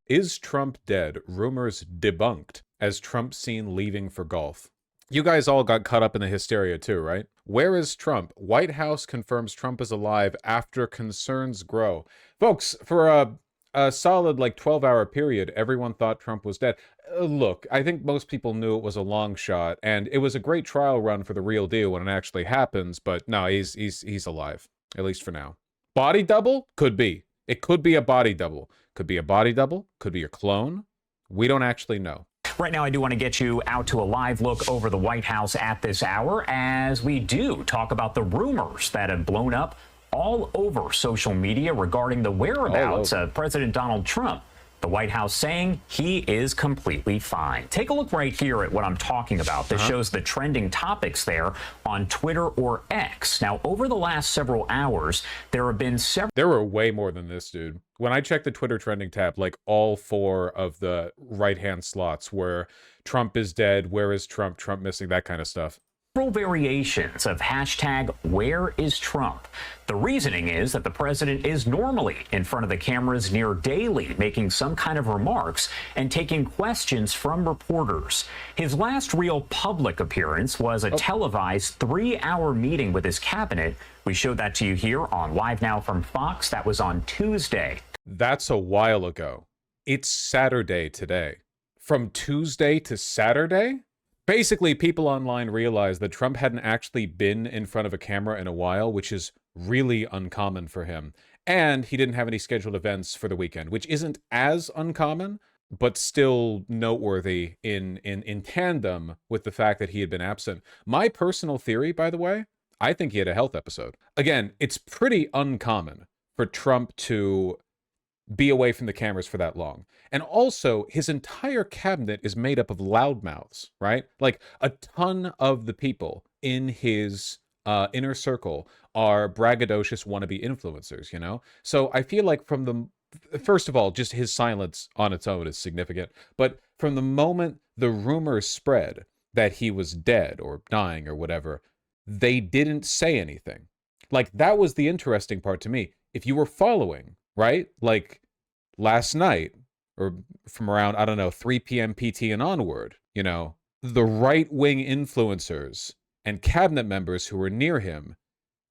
Is Trump dead? Rumors debunked as Trump seen leaving for golf. You guys all got caught up in the hysteria too, right? Where is Trump? White House confirms Trump is alive after concerns grow. Folks, for a solid like 12-hour period, everyone thought Trump was dead. Look, I think most people knew it was a long shot, and it was a great trial run for the real deal when it actually happens, but no, he's alive, at least for now. Body double? Could be. It could be a body double. Could be a body double. Could be a clone. We don't actually know. Right now, I do want to get you out to a live look over the White House at this hour as we do talk about the rumors that have blown up all over social media regarding the whereabouts of President Donald Trump. The White House saying he is completely fine. Take a look right here at what I'm talking about. This shows the trending topics there on Twitter or X. Now, over the last several hours, there have been several... There were way more than this, dude. When I checked the Twitter trending tab, like all 4 of the right-hand slots were Trump is dead, where is Trump, Trump missing, that kind of stuff. Variations of hashtag where is Trump. The reasoning is that the president is normally in front of the cameras near daily, making some kind of remarks and taking questions from reporters. His last real public appearance was a televised 3-hour meeting with his cabinet. We showed that to you here on Live Now from Fox. That was on Tuesday. That's a while ago. It's Saturday today. From Tuesday to Saturday? Basically, people online realized that Trump hadn't actually been in front of a camera in a while, which is really uncommon for him. And he didn't have any scheduled events for the weekend, which isn't as uncommon, but still noteworthy in tandem with the fact that he had been absent. My personal theory, by the way, I think he had a health episode. Again, it's pretty uncommon for Trump to be away from the cameras for that long. And also, his entire cabinet is made up of loudmouths, right? Like, a ton of the people in his inner circle are braggadocious wannabe influencers, you know? So I feel like from the... First of all, just his silence on its own is significant. But from the moment the rumors spread that he was dead or dying or whatever, they didn't say anything. Like, that was the interesting part to me. If you were following, right? Like last night or from around, I don't know, 3 p.m. PT and onward, you know, the right-wing influencers and cabinet members who were near him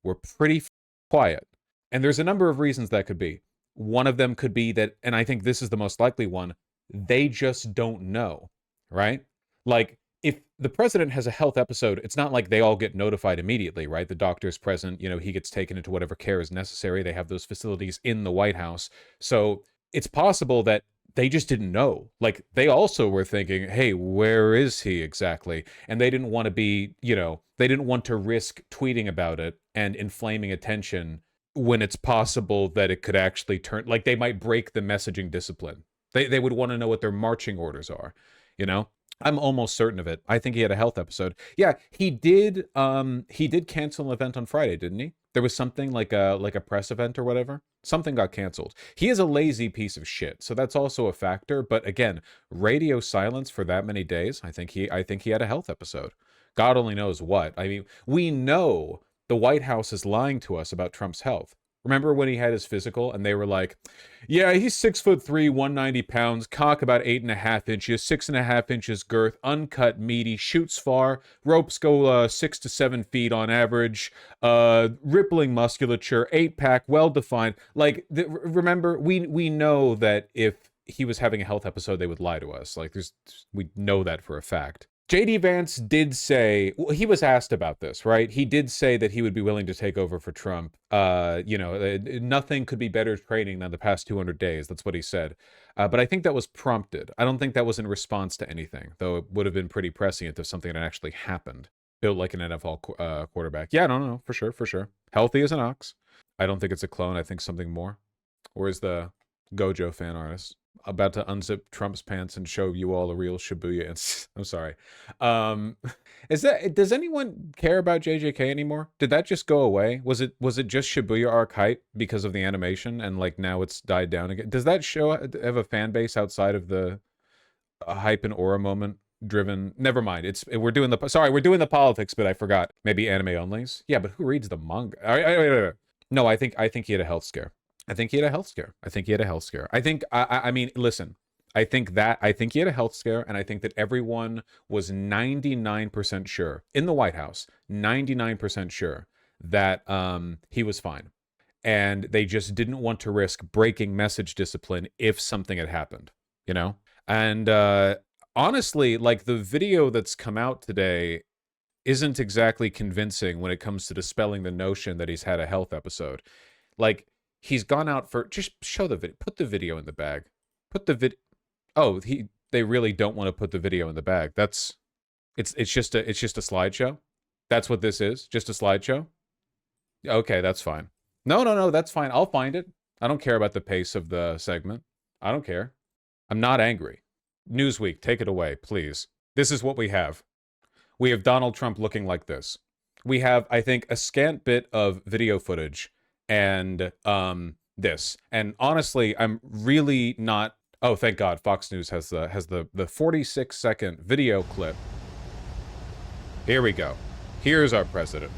were pretty quiet. And there's a number of reasons that could be. One of them could be that, and I think this is the most likely one, they just don't know, right? Like, if the president has a health episode, it's not like they all get notified immediately, right? The doctor's present, you know, he gets taken into whatever care is necessary. They have those facilities in the White House. So it's possible that they just didn't know. Like, they also were thinking, hey, where is he exactly? And they didn't want to be, you know, they didn't want to risk tweeting about it and inflaming attention when it's possible that it could actually turn, like, they might break the messaging discipline. They would want to know what their marching orders are, you know? I'm almost certain of it. I think he had a health episode. Yeah, he did cancel an event on Friday, didn't he? There was something like a press event or whatever. Something got canceled. He is a lazy piece of shit, so that's also a factor. But again, radio silence for that many days, I think he had a health episode. God only knows what. I mean, we know the White House is lying to us about Trump's health. Remember when he had his physical and they were like, yeah, he's 6'3", 190 pounds, cock about 8.5 inches, 6.5 inches girth, uncut, meaty, shoots far, ropes go 6 to 7 feet on average, rippling musculature, 8-pack, well-defined. Like, remember, we know that if he was having a health episode, they would lie to us. Like, we know that for a fact. JD Vance did say, well, he was asked about this, right? He did say that he would be willing to take over for Trump. You know, nothing could be better training than the past 200 days. That's what he said. But I think that was prompted. I don't think that was in response to anything, though it would have been pretty prescient if something had actually happened. Built like an NFL quarterback. Yeah, no, for sure. Healthy as an ox. I don't think it's a clone. I think something more. Where's the Gojo fan artist? About to unzip Trump's pants and show you all a real Shibuya. I'm sorry. Does anyone care about JJK anymore? Did that just go away? Was it just Shibuya arc hype because of the animation and like now it's died down again? Does that show have a fan base outside of the hype and aura moment driven? Never mind. We're doing the politics, but I forgot. Maybe anime onlys. Yeah, but who reads the manga? Wait. No, I think he had a health scare. I think, I mean, listen, I think he had a health scare, and I think that everyone was 99% sure in the White House, 99% sure that he was fine. And they just didn't want to risk breaking message discipline if something had happened, you know? And honestly, like, the video that's come out today isn't exactly convincing when it comes to dispelling the notion that he's had a health episode. Like, he's gone out for, just show the video, put the video in the bag. Put the Oh, they really don't want to put the video in the bag. It's just a slideshow. That's what this is, just a slideshow. Okay, that's fine. No, that's fine. I'll find it. I don't care about the pace of the segment. I don't care. I'm not angry. Newsweek, take it away, please. This is what we have. We have Donald Trump looking like this. We have, I think, a scant bit of video footage and this. And honestly, I'm really not. Oh, thank God, Fox News has the 46-second video clip. Here we go. Here's our president.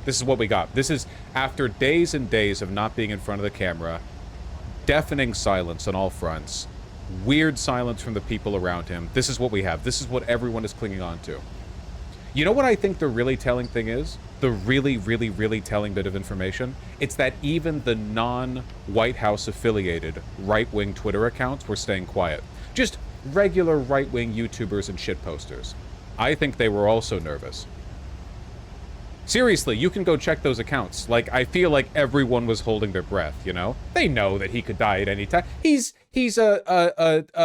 This is what we got. This is after days and days of not being in front of the camera, deafening silence on all fronts, weird silence from the people around him. This is what we have. This is what everyone is clinging on to. You know what I think the really telling thing is? The really, really, really telling bit of information? It's that even the non-White House affiliated right-wing Twitter accounts were staying quiet. Just regular right-wing YouTubers and shitposters. I think they were also nervous. Seriously, you can go check those accounts. Like, I feel like everyone was holding their breath, you know? They know that he could die at any time. He's a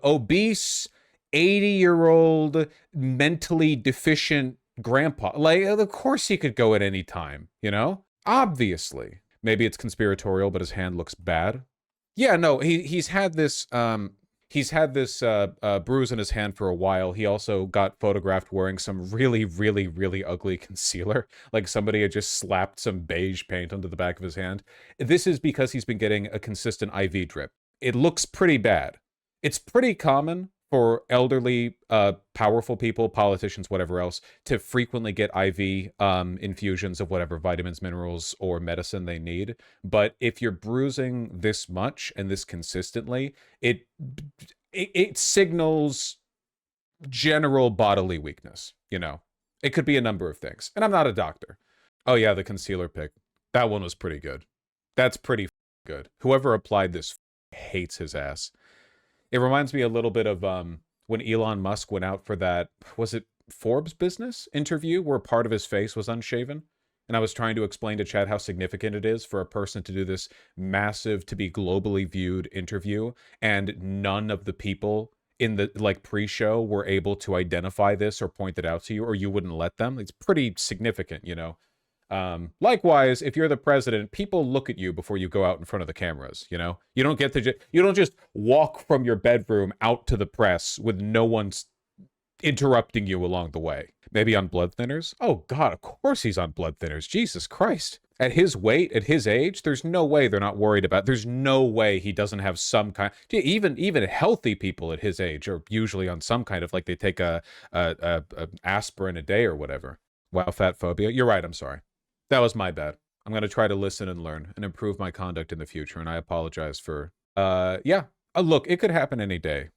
obese 80-year-old mentally deficient grandpa. Like, of course he could go at any time, you know? Obviously. Maybe it's conspiratorial, but his hand looks bad. Yeah, no, he's had this bruise in his hand for a while. He also got photographed wearing some really, really, really ugly concealer. Like somebody had just slapped some beige paint onto the back of his hand. This is because he's been getting a consistent IV drip. It looks pretty bad. It's pretty common for elderly, powerful people, politicians, whatever else, to frequently get IV infusions of whatever vitamins, minerals, or medicine they need. But if you're bruising this much and this consistently, it signals general bodily weakness, you know? It could be a number of things. And I'm not a doctor. Oh yeah, the concealer pick. That one was pretty good. That's pretty good. Whoever applied this hates his ass. It reminds me a little bit of when Elon Musk went out for that, was it Forbes business interview where part of his face was unshaven? And I was trying to explain to Chad how significant it is for a person to do this massive, to be globally viewed interview, and none of the people in the pre-show were able to identify this or point it out to you, or you wouldn't let them. It's pretty significant, you know. Likewise, if you're the president, people look at you before you go out in front of the cameras, you know? You don't just walk from your bedroom out to the press with no one interrupting you along the way. Maybe on blood thinners? Oh God, of course he's on blood thinners. Jesus Christ. At his weight, at his age, there's no way they're not worried about. There's no way he doesn't have some kind. Even healthy people at his age are usually on some kind of, like, they take a aspirin a day or whatever. Wow, fat phobia. You're right. I'm sorry. That was my bad. I'm going to try to listen and learn and improve my conduct in the future, and I apologize for, yeah. Look, it could happen any day.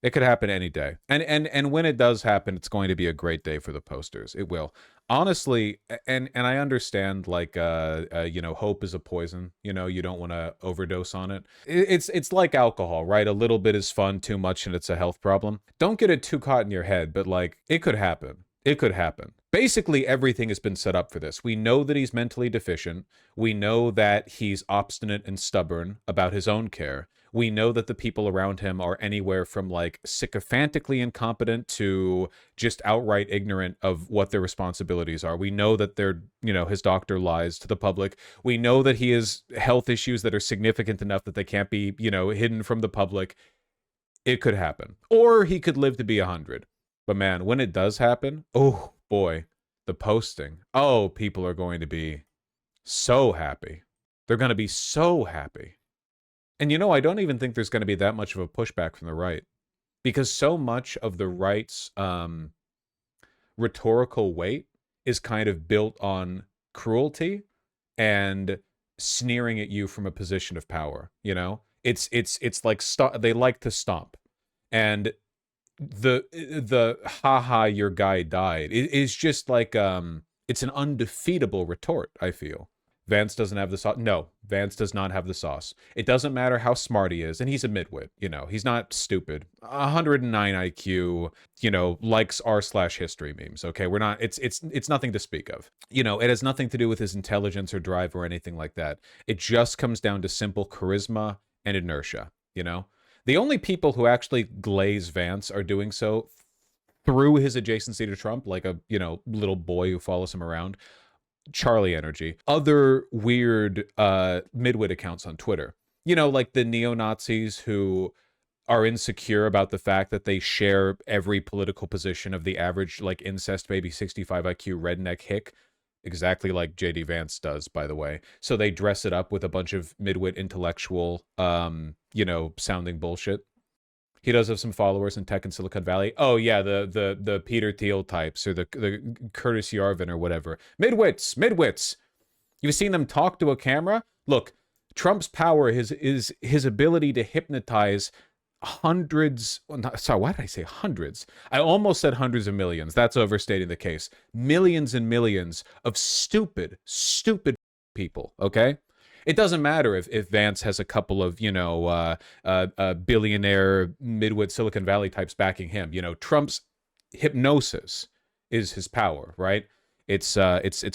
It could happen any day. And when it does happen, it's going to be a great day for the posters. It will. Honestly, and I understand, like, you know, hope is a poison. You know, you don't want to overdose on it. It's like alcohol, right? A little bit is fun, too much, and it's a health problem. Don't get it too caught in your head, but, like, it could happen. It could happen. Basically, everything has been set up for this. We know that he's mentally deficient. We know that he's obstinate and stubborn about his own care. We know that the people around him are anywhere from, like, sycophantically incompetent to just outright ignorant of what their responsibilities are. We know that his doctor lies to the public. We know that he has health issues that are significant enough that they can't be, hidden from the public. It could happen. Or he could live to be 100. But man, when it does happen, oh boy, the posting. Oh, people are going to be so happy. They're going to be so happy. And I don't even think there's going to be that much of a pushback from the right, because so much of the right's rhetorical weight is kind of built on cruelty and sneering at you from a position of power. It's like they like to stomp, and the haha your guy died is just like it's an undefeatable retort. I feel Vance doesn't have the sauce. No, Vance does not have the sauce. It doesn't matter how smart he is, and he's a midwit. He's not stupid. 109 IQ. Likes r/history memes. Okay, we're not. It's nothing to speak of. It has nothing to do with his intelligence or drive or anything like that. It just comes down to simple charisma and inertia. The only people who actually glaze Vance are doing so through his adjacency to Trump, like a little boy who follows him around. Charlie energy. Other weird midwit accounts on Twitter. Like the neo-Nazis who are insecure about the fact that they share every political position of the average like incest baby 65 IQ redneck hick, exactly like JD Vance does, by the way. So they dress it up with a bunch of midwit intellectual sounding bullshit. He does have some followers in tech in Silicon Valley. Oh yeah, the Peter Thiel types, or the Curtis Yarvin or whatever. Midwits. You've seen them talk to a camera? Look, Trump's power is his ability to hypnotize hundreds. Sorry, why did I say hundreds? I almost said hundreds of millions. That's overstating the case. Millions and millions of stupid people, okay? It doesn't matter if Vance has a couple of, billionaire midwit Silicon Valley types backing him. Trump's hypnosis is his power, right? It's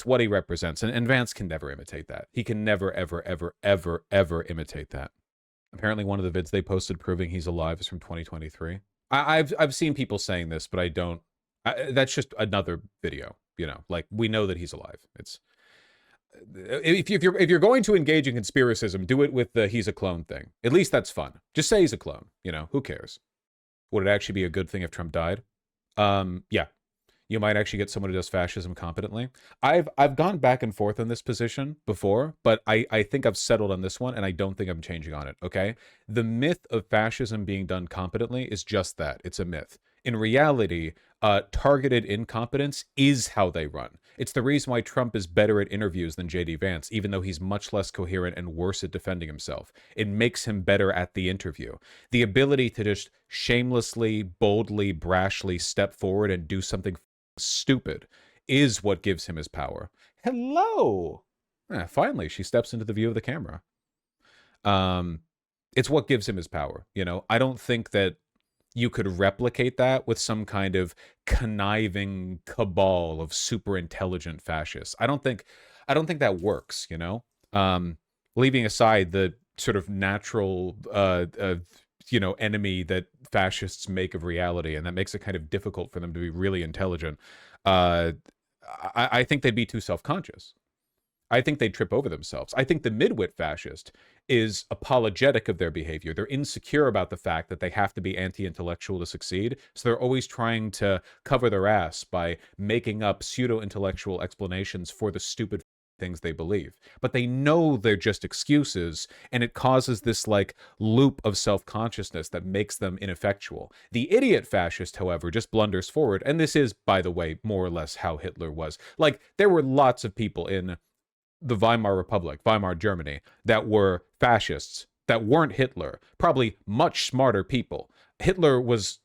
what he represents. And Vance can never imitate that. He can never, ever, ever, ever, ever imitate that. Apparently one of the vids they posted proving he's alive is from 2023. I've seen people saying this, but I don't. That's just another video, like we know that he's alive. If you're going to engage in conspiracism, do it with the he's a clone thing. At least that's fun. Just say he's a clone. Who cares? Would it actually be a good thing if Trump died? Yeah. You might actually get someone who does fascism competently. I've gone back and forth on this position before, but I think I've settled on this one, and I don't think I'm changing on it, okay? The myth of fascism being done competently is just that. It's a myth. In reality, targeted incompetence is how they run. It's the reason why Trump is better at interviews than JD Vance, even though he's much less coherent and worse at defending himself. It makes him better at the interview. The ability to just shamelessly, boldly, brashly step forward and do something stupid is what gives him his power. Hello! Finally, she steps into the view of the camera. It's what gives him his power. I don't think that you could replicate that with some kind of conniving cabal of super intelligent fascists. I don't think that works, leaving aside the sort of natural enemy that fascists make of reality, and that makes it kind of difficult for them to be really intelligent. I think they'd be too self-conscious. I think they'd trip over themselves. I think the midwit fascist is apologetic of their behavior. They're insecure about the fact that they have to be anti-intellectual to succeed, so they're always trying to cover their ass by making up pseudo-intellectual explanations for the stupid things they believe. But they know they're just excuses, and it causes this like loop of self-consciousness that makes them ineffectual. The idiot fascist, however, just blunders forward, and this is, by the way, more or less how Hitler was. Like, there were lots of people in the Weimar Republic, Weimar Germany, that were fascists, that weren't Hitler, probably much smarter people. Hitler was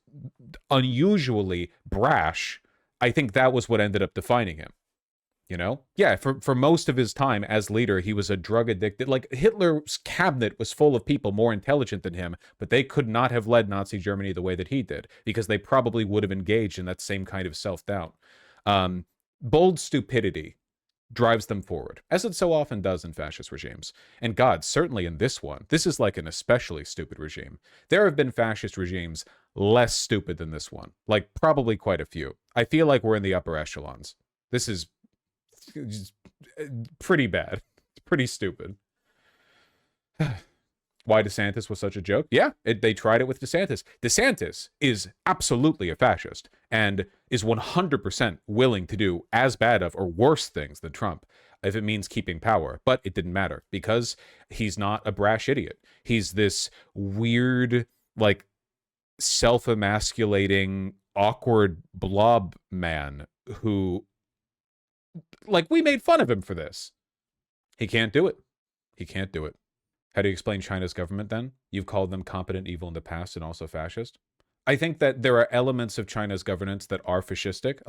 unusually brash. I think that was what ended up defining him. Yeah, for most of his time as leader, he was a drug addicted. Like, Hitler's cabinet was full of people more intelligent than him, but they could not have led Nazi Germany the way that he did, because they probably would have engaged in that same kind of self-doubt. Bold stupidity drives them forward, as it so often does in fascist regimes. And God, certainly in this one, this is like an especially stupid regime. There have been fascist regimes less stupid than this one, like probably quite a few. I feel like we're in the upper echelons. This is pretty bad. It's pretty stupid. Why DeSantis was such a joke? Yeah, they tried it with DeSantis. DeSantis is absolutely a fascist and is 100% willing to do as bad of or worse things than Trump if it means keeping power. But it didn't matter because he's not a brash idiot. He's this weird, like, self-emasculating, awkward blob man who, like, we made fun of him for this. He can't do it. He can't do it. How do you explain China's government then? You've called them competent, evil in the past, and also fascist. I think that there are elements of China's governance that are fascistic.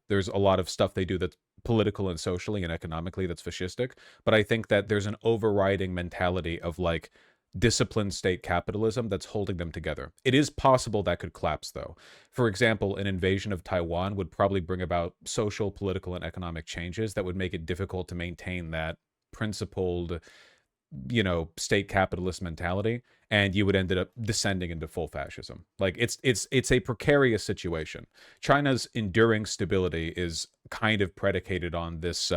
There's a lot of stuff they do that's political and socially and economically that's fascistic. But I think that there's an overriding mentality of like disciplined state capitalism that's holding them together. It is possible that could collapse though. For example, an invasion of Taiwan would probably bring about social, political, and economic changes that would make it difficult to maintain that principled, state capitalist mentality, and you would end up descending into full fascism. Like it's a precarious situation. China's enduring stability is kind of predicated on this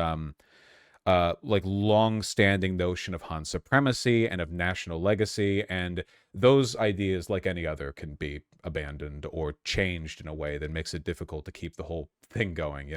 like long-standing notion of Han supremacy and of national legacy, and those ideas, like any other, can be abandoned or changed in a way that makes it difficult to keep the whole thing going,